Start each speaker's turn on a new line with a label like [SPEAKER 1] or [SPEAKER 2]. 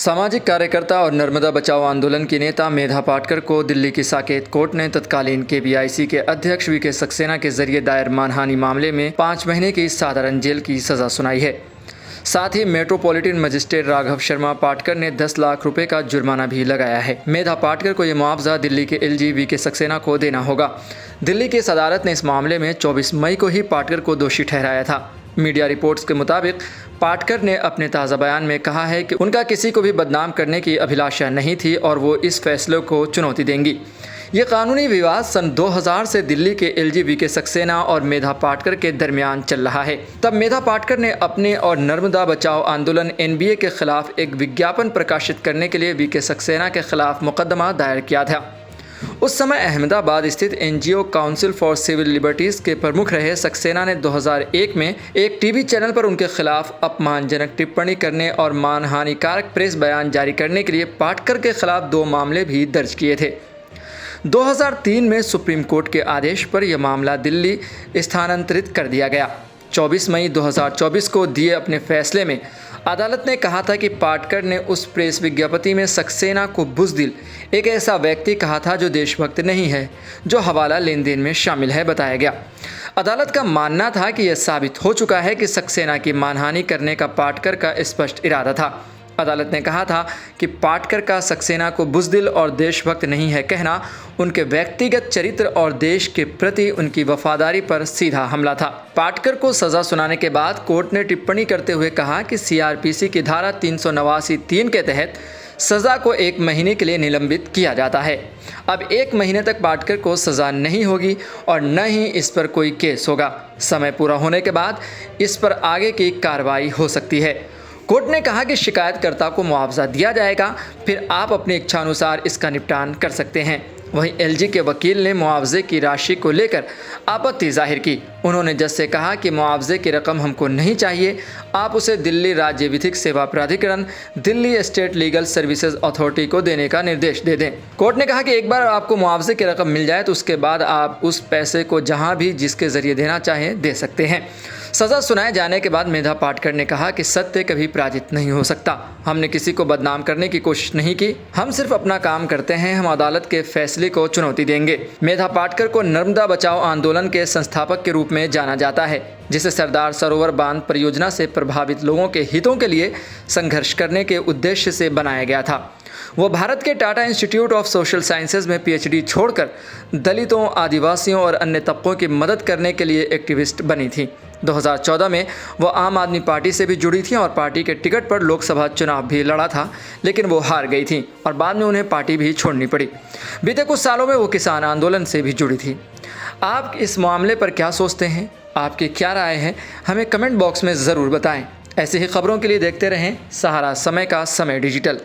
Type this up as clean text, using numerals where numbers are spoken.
[SPEAKER 1] सामाजिक कार्यकर्ता और नर्मदा बचाओ आंदोलन की नेता मेधा पाटकर को दिल्ली की साकेत कोर्ट ने तत्कालीन केवीआईसी के अध्यक्ष वीके सक्सेना के जरिए दायर मानहानि मामले में 5 महीने की साधारण जेल की सजा सुनाई है। साथ ही मेट्रोपॉलिटन मजिस्ट्रेट राघव शर्मा पाटकर ने 10 लाख रुपए का जुर्माना भी लगाया है। मेधा पाटकर को यह मुआवजा दिल्ली के एलजी वीके सक्सेना को देना होगा। दिल्ली की इस अदालत ने इस मामले में 24 मई को ही पाटकर को दोषी ठहराया था। मीडिया रिपोर्ट्स के मुताबिक पाटकर ने अपने ताज़ा बयान में कहा है कि उनका किसी को भी बदनाम करने की अभिलाषा नहीं थी और वो इस फैसले को चुनौती देंगी। ये कानूनी विवाद सन 2000 से दिल्ली के एलजी वीके सक्सेना और मेधा पाटकर के दरमियान चल रहा है। तब मेधा पाटकर ने अपने और नर्मदा बचाओ आंदोलन एनबीए के खिलाफ एक विज्ञापन प्रकाशित करने के लिए वीके सक्सेना के खिलाफ मुकदमा दायर किया था। उस समय अहमदाबाद स्थित NGO council for civil liberties के प्रमुख रहे सक्सेना ने 2001 में एक टीवी चैनल पर उनके खिलाफ अपमानजनक टिप्पणी करने और मानहानिकारक प्रेस बयान जारी करने के लिए पाटकर के खिलाफ 2 मामले भी दर्ज किए थे। 2003 में सुप्रीम कोर्ट के आदेश पर यह मामला दिल्ली स्थानांतरित कर दिया गया। 24 मई 2024 को दिए अपने फैसले में अदालत ने कहा था कि पाटकर ने उस प्रेस विज्ञप्ति में सक्सेना को बुज़दिल, एक ऐसा व्यक्ति कहा था जो देशभक्त नहीं है, जो हवाला लेन देन में शामिल है, बताया गया। अदालत का मानना था कि यह साबित हो चुका है कि सक्सेना की मानहानि करने का पाटकर का स्पष्ट इरादा था। अदालत ने कहा था कि पाटकर का सक्सेना को बुज़दिल और देशभक्त नहीं है कहना उनके व्यक्तिगत चरित्र और देश के प्रति उनकी वफादारी पर सीधा हमला था। पाटकर को सज़ा सुनाने के बाद कोर्ट ने टिप्पणी करते हुए कहा कि सीआरपीसी की धारा 389(3) के तहत सज़ा को 1 महीने के लिए निलंबित किया जाता है। अब 1 महीने तक पाटकर को सज़ा नहीं होगी और न ही इस पर कोई केस होगा। समय पूरा होने के बाद इस पर आगे की कार्रवाई हो सकती है। कोर्ट ने कहा कि शिकायतकर्ता को मुआवजा दिया जाएगा, फिर आप अपनी इच्छानुसार इसका निपटान कर सकते हैं। वहीं एलजी के वकील ने मुआवजे की राशि को लेकर आपत्ति जाहिर की। उन्होंने जज से कहा कि मुआवजे की रकम हमको नहीं चाहिए, आप उसे दिल्ली राज्य विधिक सेवा प्राधिकरण, Delhi state legal services authority को देने का निर्देश दे दें। कोर्ट ने कहा कि एक बार आपको मुआवजे की रकम मिल जाए तो उसके बाद आप उस पैसे को जहां भी जिसके ज़रिए देना चाहें दे सकते हैं। सज़ा सुनाए जाने के बाद मेधा पाटकर ने कहा कि सत्य कभी पराजित नहीं हो सकता। हमने किसी को बदनाम करने की कोशिश नहीं की, हम सिर्फ अपना काम करते हैं। हम अदालत के फैसले को चुनौती देंगे। मेधा पाटकर को नर्मदा बचाओ आंदोलन के संस्थापक के रूप में जाना जाता है, जिसे सरदार सरोवर बांध परियोजना से प्रभावित लोगों के हितों के लिए संघर्ष करने के उद्देश्य से बनाया गया था। वो भारत के Tata institute of social sciences में पीएचडी छोड़कर दलितों, आदिवासियों और अन्य तबकों की मदद करने के लिए एक्टिविस्ट बनी थी। 2014 में वो आम आदमी पार्टी से भी जुड़ी थी और पार्टी के टिकट पर लोकसभा चुनाव भी लड़ा था, लेकिन वो हार गई थी और बाद में उन्हें पार्टी भी छोड़नी पड़ी। बीते कुछ सालों में वो किसान आंदोलन से भी जुड़ी थी। आप इस मामले पर क्या सोचते हैं? आपकी क्या राय है? हमें कमेंट बॉक्स में ज़रूर बताएं। ऐसी ही खबरों के लिए देखते रहें सहारा समय का समय डिजिटल।